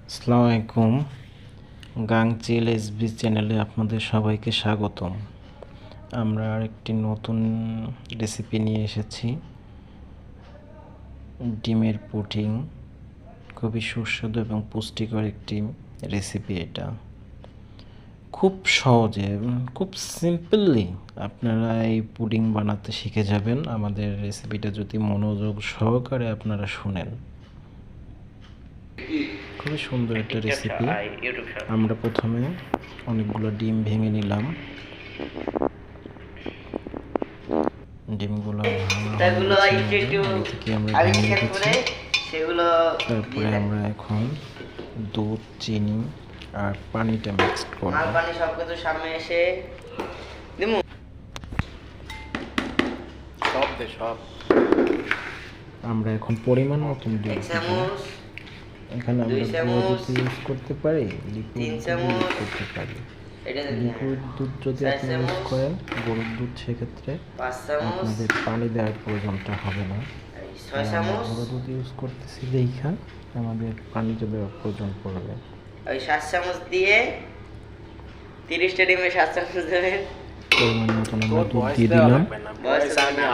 আসসালামু আলাইকুম। গাংচিল এসবি চ্যানেলে আপনাদের সবাইকে স্বাগতম। আমরা আরেকটি নতুন রেসিপি নিয়ে এসেছি, ডিমের পুডিং। খুবই সুস্বাদু এবং পুষ্টিকর একটি রেসিপি। এটা খুব সহজে, খুব সিম্পলি আপনারা এই পুডিং বানাতে শিখে যাবেন আমাদের রেসিপিটা যদি মনোযোগ সহকারে আপনারা শুনেন। খুবই সুন্দর একটা রেসিপি। আমরা প্রথমে অনেকগুলো ডিম ভেঙে নিলাম। ডিমগুলো থেকে আমরা ভেঙে রেখেছি। তারপরে আমরা এখন দুধ, চিনি আর পানিটা মিক্সড করব। আমরা এখন পরিমাণ মতন দুধ দেব। এখানে আমরা দুধ ইউজ করতে পারি, লিকুইড ইউজ করতে পারি। লিকুইড দুধ যদি আপনি ইউজ করেন, গরুর দুধ, সেক্ষেত্রে আপনাদের পানি দেওয়ার প্রয়োজনটা হবে না। গরুর দুধ ইউজ করতেছি দেখা আমাদের পানিটা দেওয়ার প্রয়োজন পড়বে। ওই 7 চামচ দিয়ে 30টা ডিমে 7 চামচ দেবেন। পরিমাণ মতন আমরা দুধ দিয়ে দিলাম।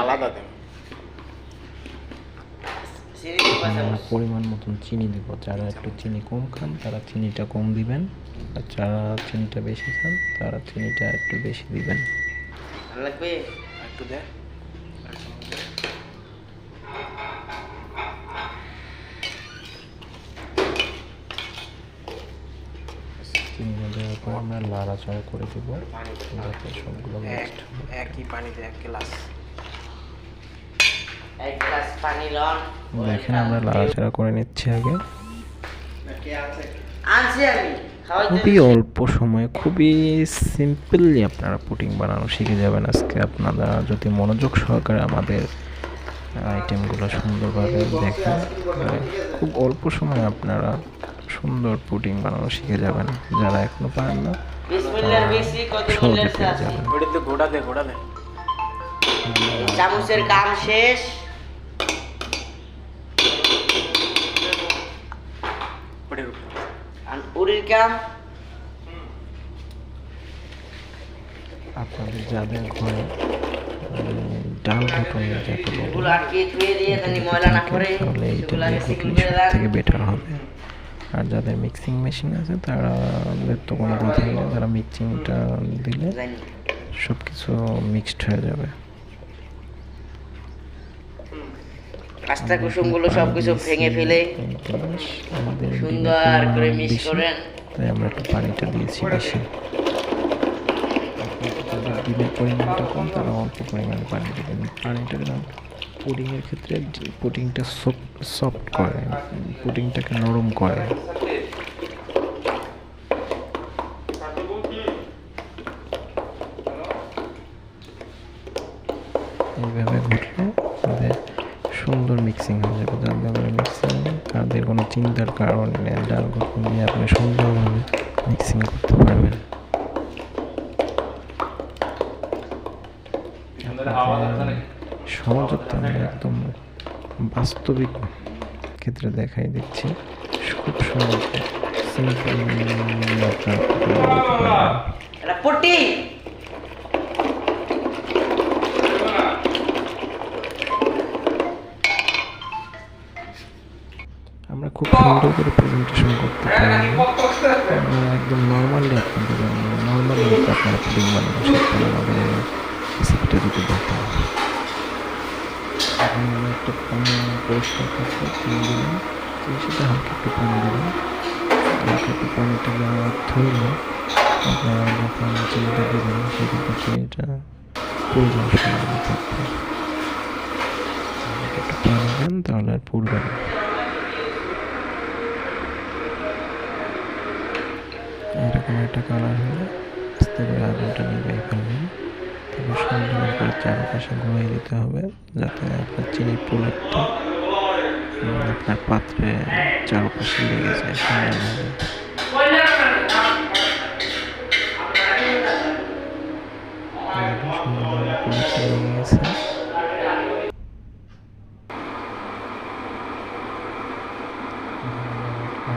আলাদা দেব। পরিমাণ মতন চিনি দিব। যারা একটু চিনি কম খান তারা চিনিটা কম দিবেন, আর যারা চিনিটা বেশি খান তারা চিনিটা একটু বেশি দিবেন। লাগবে একটু দে। চিনি দেওয়ার পর আমরা নাড়াচাড়া করে দেব যাতে সবগুলো মিক্সড হয়। একই পানিতে 1 গ্লাস। 1 গ্লাস পানি লন। দেখেন আমরা নাড়াচাড়া করে নিচ্ছি আগে। আনছি আমি। খুবই অল্প সময়ে, খুবই সিম্পলি আপনারা পুডিং বানানো শিখে যাবেন আজকে। আপনারা যদি মনোযোগ সহকারে আমাদের আইটেমগুলো সুন্দরভাবে দেখেন, খুব অল্প সময়ে আপনারা সুন্দর পুডিং বানানো শিখে যাবেন। যারা এখনো পারেন না সহজে পেরে যাবেন। গোড়া দে। চামচের কাম শেষ। উড়ির কাম। আপনাদের যাদের ঘরে ডাল ঘটন এগুলো আটকে ধুয়ে দিয়ে তাহলে ময়লা না করে তাহলে এইটা সেগুলো আগে দিয়ে সিকিং ঘুটলে করে সব দেন। থেকে বেটার হবে। আর যাদের মিক্সিং মেশিন আছে তারা তো কোনো কথাই নেই, তারা মিক্সিংটা দিলে সব কিছু মিক্সড হয়ে যাবে। আস্তা কুসুমগুলো সবকিছু ভেঙে ফেলে সুন্দর করে মিক্স করেন। তাই আমরা একটু পানিটা দিয়েছি বেশি। যাদের ডিমের পরিমাণটা কম তারা অল্প পরিমাণে পানি দেবেন। পানিটা দিলাম পুডিংয়ের ক্ষেত্রে, পুডিংটা সফট করে, পুডিংটাকে নরম করে। এইভাবে ঘুরলে আমাদের সুন্দর মিক্সিং হয়ে যাবে। যাদের মিক্সিং তাদের কোনো চিন্তার কারণ নেই, ডাল ঘুটন দিয়ে আপনি সুন্দরভাবে মিক্সিং করতে পারবেন। সহজতা আমি একদম বাস্তবিক ক্ষেত্রে দেখাই দিচ্ছি। খুব সহজ সিম্পল পটি আমরা খুব সুন্দর করে প্রেজেন্টেশন করতে পারি। আমরা একদম নর্মালি আপনারা পুডিং বানানো শিখবেন আমাদের রেসিপিটা যদি দেখেন। এখন আমরা একটা পানি পরিষ্কার করতে চিনি দিলাম, সেটা হালকা একটু পানি দিলাম। হালকা একটু পানিটা ধরলে আপনারা যখন চিনিটা দেবেন সেক্ষেত্রে চিনিটা প্রয়োজন সমানে থাকবে। একটু পানি দেন তাহলে আর পুড়বে না। এরকম একটা কালার হলে আস্তে করে আগুনটা নিভিয়ে ফেলবেন। তারপর সুন্দর করে চারপাশে ঘুরিয়ে দিতে হবে যাতে আপনার চিনির প্রলেপটা আপনার পাত্রে চারপাশে লেগে যায় সুন্দরভাবে। সুন্দরভাবে প্রলেপটা লেগে গেছে।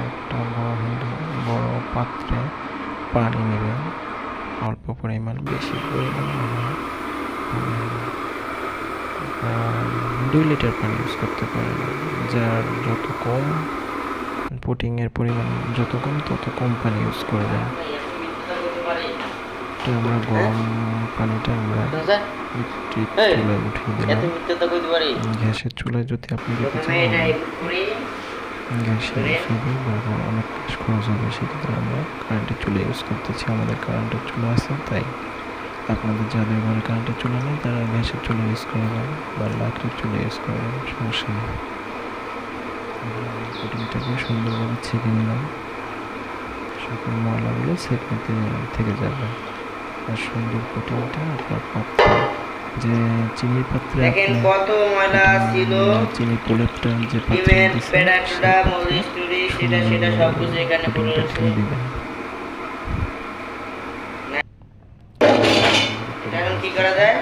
একটা বড় পাত্রে পানি নেবেন অল্প পরিমাণ, বেশি পরিমাণ নয়। 2 লিটার পানি ইউজ করতে পারেন। যার যত কম পুটিংয়ের পরিমাণ যত কম তত কম পানি ইউজ করবেন। তো আমরা গরম পানিটা আমরা চুলায় উঠিয়ে দিলাম। গ্যাসের চুলায় যদি আপনি দিতে চান গ্যাসের হিসাবে অনেক কাজ খরচ হবে, সেক্ষেত্রে আমরা কারেন্টের চুলা ইউজ করতেছি। আমাদের কারেন্টের চুলা আছে, তাই আপনাদের যাদের ঘরে কারেন্টের চুলা নেই তারা গ্যাসের চুলা ইউজ করবেন বা লাকড়ির চুলা ইউজ করবেন, সমস্যা নেই। পুটিংটাকে সুন্দরভাবে ছেঁকে নিলাম, সকল ময়লাগুলো ছেঁকতে থেকে যাবে। আর সুন্দর পুটিংটা আপনার পাত্রে, যে চিনির পাত্রে কত ময়লা ছিল, চিনি প্রলেপটা যে পাত্রে সেটা সব কিছু এখানে পুটিংটা ঢেলে দিবেন। এখন কি করা যায়?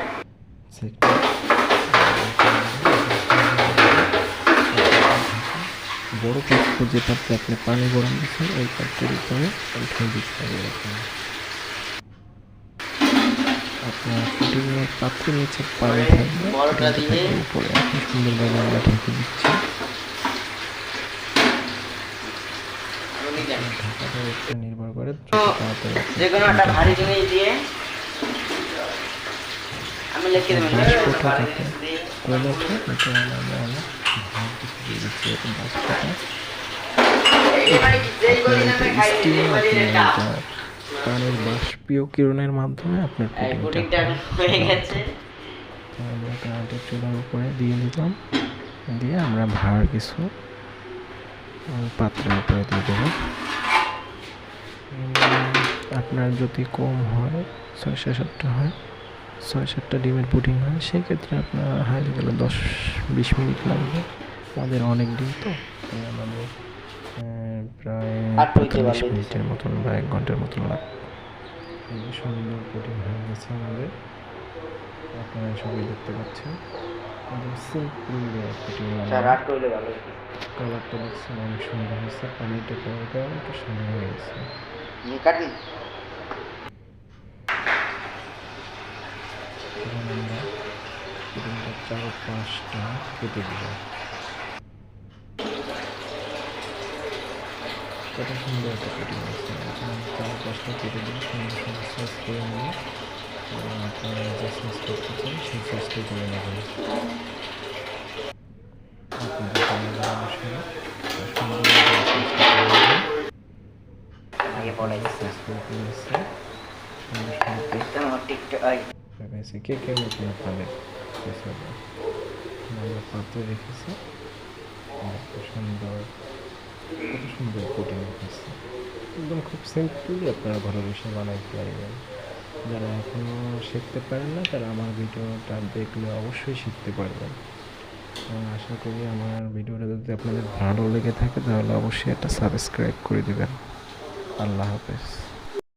বড় পাত্র, যে পাত্রে আপনি পানি গরম দিচ্ছেন ওই পাত্রের উপরে উঠে দিতে হবে। আপনার পুডিংয়ের পাত্রের নিচে পানি থাকবে, উপরে আপনি সুন্দরভাবে আমরা ঢেকে দিচ্ছি। ঢাকাটা একটা নির্ভর করে যে কোনো একটা ভারী জিনিস দিয়ে আমি লিখে দেবো বাষ্পটা যাতে কমে ওঠে, এটা আমরা অনেক ভালো কিছু দিয়ে দিচ্ছি। এরকম বাষ্পটা পানির বাষ্পীয় কিরণের মাধ্যমে আপনার পুডিংটা হয়ে গেছে। আমরা কারেন্টের চুলার উপরে দিয়ে দিলাম, দিয়ে আমরা ভাড় কিছু পাত্রের উপরে দিয়ে দেবো। আপনার যদি কম হয় 6-7টা হয়, 6-7টা ডিমের পুডিং হয়, সেক্ষেত্রে আপনার হাইলে গেলে 10-20 মিনিট লাগবে। আমাদের অনেক ডিম তো, তাই আমাদের প্রায় 45 মিনিটের মতন বা 1 ঘন্টার মতন লাগবে। সুন্দর পুডিং হয়ে গেছে আমাদের, আপনারা সবাই দেখতে পাচ্ছেন। একদম সিম্পল পুডিং, কালারটা দেখছেন অনেক সুন্দর হয়েছে, পানিটা কালারটা অনেক সুন্দর হয়ে গেছে। এখন আমরা পুডিংটা 4-5টা কেটে দিব। কত সুন্দর একটা পুডিং আছে। এখন 4-5টা কেটে দিয়ে সুন্দর সুন্দর সাইজ করে নিয়ে আপনারা যে সাইজ করতে চান সেই সাইজটা করে নেবেন। কেকের মতন আপনাদের পাত্রে রেখেছি, কত সুন্দর পুডিং রেখেছি। একদম খুব সিম্পলি আপনারা ঘরে বসে বানাইতে পারবেন। যারা এখনও শিখতে পারেন না তারা আমার ভিডিওটা দেখলে অবশ্যই শিখতে পারবেন। আশা করি আমার ভিডিওটা যদি আপনাদের ভালো লেগে থাকে তাহলে অবশ্যই একটা সাবস্ক্রাইব করে দেবেন। আল্লাহ হাফেজ।